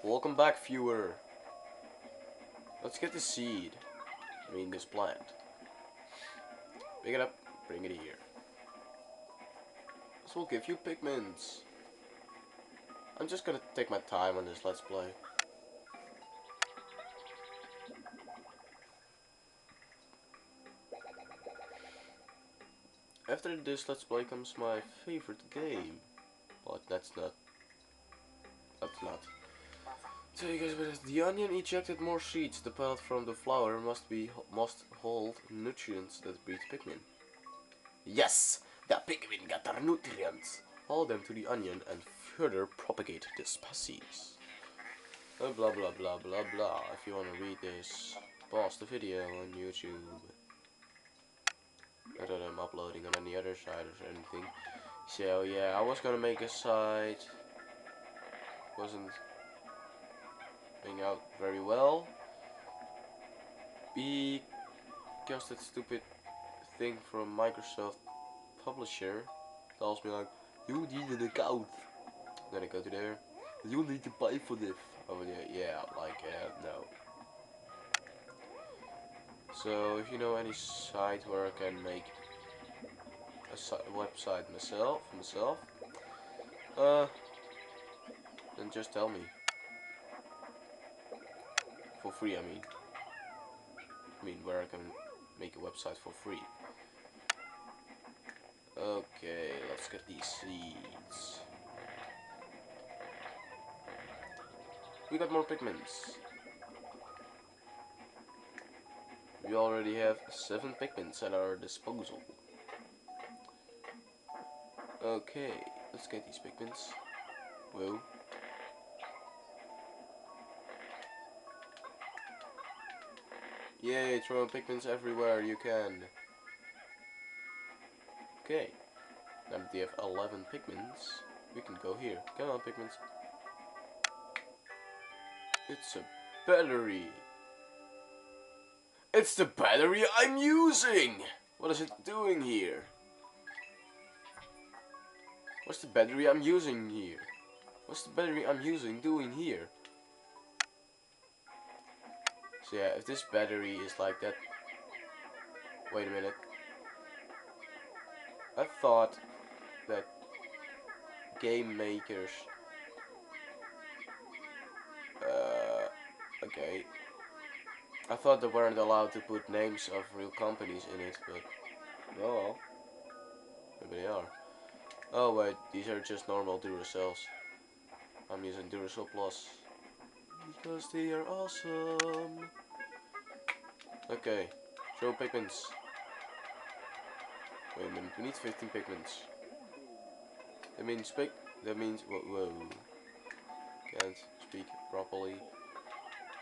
Welcome back, viewer. Let's get the seed. I mean, this plant. Pick it up, bring it here. This will give you Pikmins. I'm just gonna take my time on this Let's Play. After this Let's Play comes my favorite game. But that's not. So you guys, with the onion ejected more seeds. The pellet from the flower must hold nutrients that breed Pikmin. Yes, the Pikmin got their nutrients. Hold them to the onion and further propagate the species. Blah blah blah blah blah. If you want to read this, pause the video on YouTube. Not that I'm uploading on any other site or anything. So yeah, I was gonna make a site. Wasn't out very well because that stupid thing from Microsoft publisher tells me like, you need an account. Then I go to there, you need to pay for this. Oh yeah, like no. So if you know any site where I can make a website myself, then just tell me. For free, I mean where I can make a website for free. Okay, let's get these seeds. We got more Pikmins. We already have 7 Pikmins at our disposal. Okay, let's get these Pikmins. Whoa. Yay, throw Pikmins everywhere you can. Okay, now that we have 11 Pikmins, we can go here. Come on, Pikmins. It's a battery. It's the battery I'm using! What is it doing here? What's the battery I'm using here? What's the battery I'm using doing here? So yeah, if this battery is like that... Wait a minute. I thought that game makers... okay. I thought they weren't allowed to put names of real companies in it, but... well, maybe they are. Oh wait, these are just normal Duracells. I'm using Duracell Plus. Because they are awesome. Okay, throw Pikmins. Wait a minute, we need 15 Pikmins. That means whoa. Can't speak properly.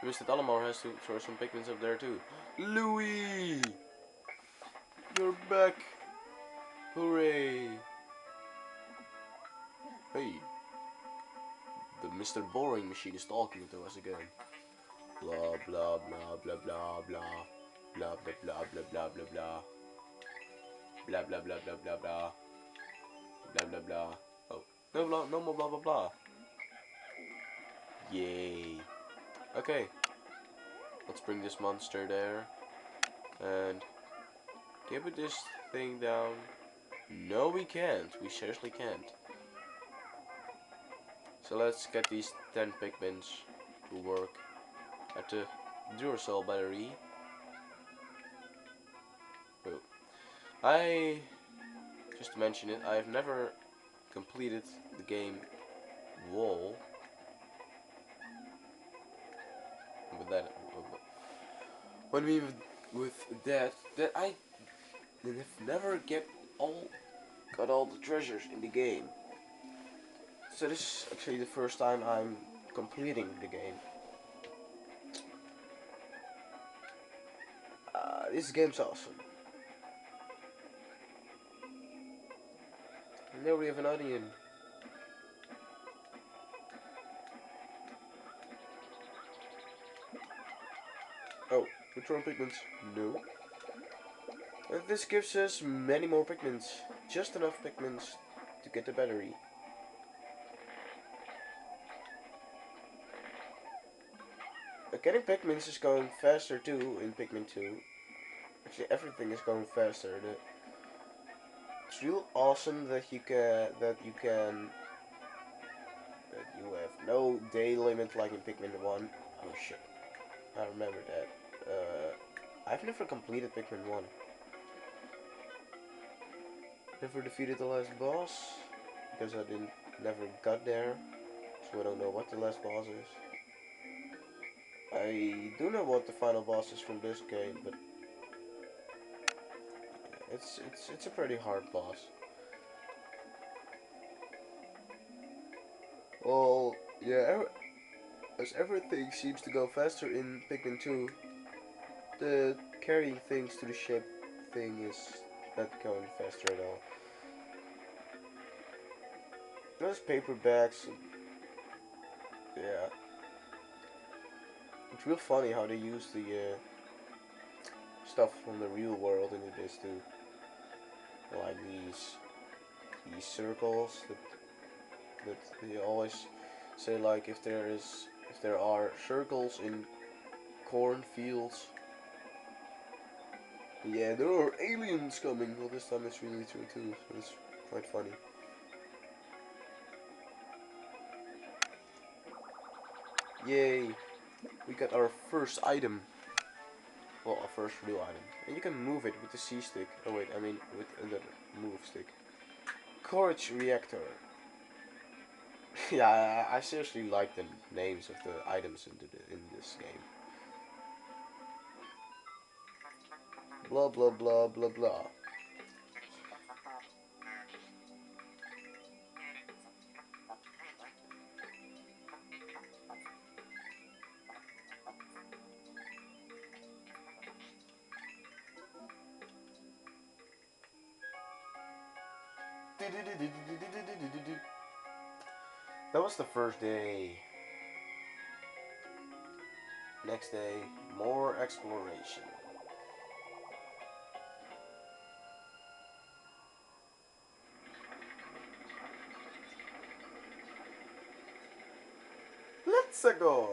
Mr. Dallamore has to throw some Pikmins up there too. Louis! You're back! Hooray! Hey! The Mr. Boring machine is talking to us again. Blah blah blah blah blah blah. Blah blah blah blah blah blah blah. Blah blah blah blah blah blah. Blah blah blah. Oh, no more blah blah blah. Yay. Okay. Let's bring this monster there. And give it this thing down. No, we can't. We seriously can't. So let's get these 10 Pikmins to work at the Duracell battery. Oh. Just to mention it, I've never completed the game Wall. With that, when we with that I have never got all the treasures in the game. So this is actually the first time I'm completing the game. This game's awesome. And there we have an onion. Oh, we're throwing Pikmins. No. And this gives us many more Pikmins. Just enough Pikmins to get the battery. Getting Pikmins is going faster too in Pikmin 2. Actually, everything is going faster. It's real awesome that you have no day limit like in Pikmin 1. Oh shit, I remember that. I've never completed Pikmin 1. Never defeated the last boss because I didn't never got there, so I don't know what the last boss is. I do know what the final boss is from this game, but it's a pretty hard boss. Well, yeah, as everything seems to go faster in Pikmin 2, the carrying things to the ship thing is not going faster at all. Those paper bags, yeah. It's real funny how they use the stuff from the real world into this too. Like these circles that they always say, like if there are circles in cornfields, yeah, there are aliens coming. Well, this time it's really true too, so it's quite funny. Yay! We got our first item. Well, our first real item. And you can move it with the C stick. Oh wait, I mean with the move stick. Courage reactor. Yeah, I seriously like the names of the items in this game. Blah blah blah blah blah. That was the first day. Next day, more exploration. Let's go.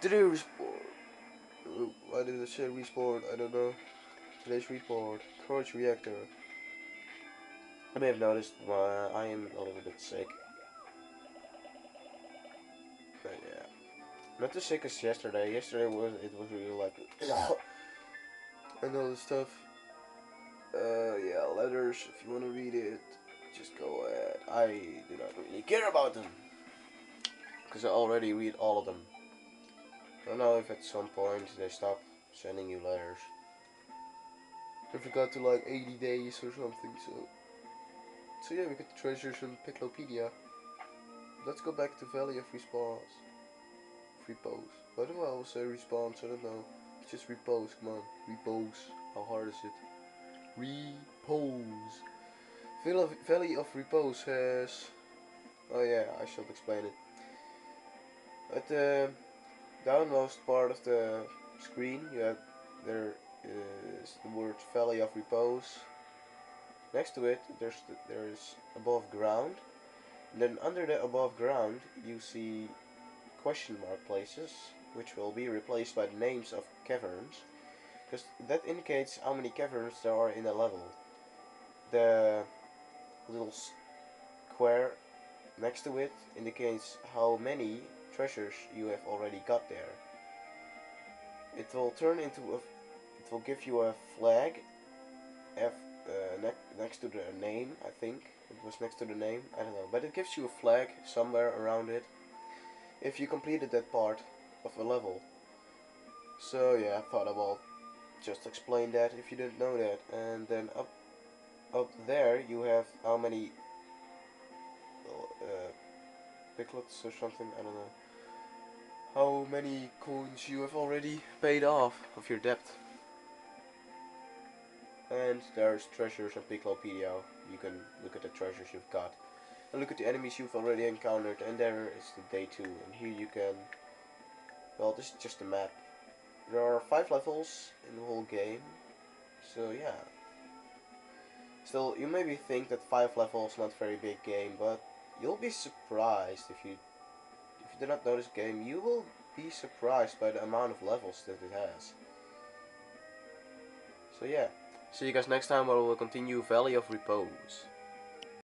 Today report. Why did it say report? I don't know. Today's report. Courage reactor. I may have noticed I am a little bit sick. But yeah. Not as sick as yesterday. Yesterday it was really like and all this stuff. Yeah, letters. If you want to read it, just go ahead. I do not really care about them because I already read all of them. I don't know if at some point they stop sending you letters. I forgot to like 80 days or something. So yeah, we got the treasures from Piclopedia. Let's go back to Valley of Respawns. Repose. Why do I always say respawns? I don't know. It's just repose. Come on, repose. How hard is it? Repose. Valley of Repose has. Oh yeah, I should explain it. At the downmost part of the screen, there is the word Valley of Repose. Next to it, there is above ground. And then under the above ground, you see question mark places, which will be replaced by the names of caverns, because that indicates how many caverns there are in a level. The little square next to it indicates how many treasures you have already got there. It will turn into it will give you a flag next to the name, I think. It was next to the name, I don't know. But it gives you a flag somewhere around it if you completed that part of a level. So yeah, I thought I will just explain that if you didn't know that. And then up there you have how many picklets or something, I don't know. How many coins you have already paid off of your debt. And there's treasures and Piclopedia. You can look at the treasures you've got. And look at the enemies you've already encountered. And there is the day 2. And here you can... Well, this is just a map. There are 5 levels in the whole game. So yeah. Still, you maybe think that 5 levels not very big game, but you'll be surprised if you do not know this game. You will be surprised by the amount of levels that it has. So yeah, see you guys next time where we will continue Valley of Repose.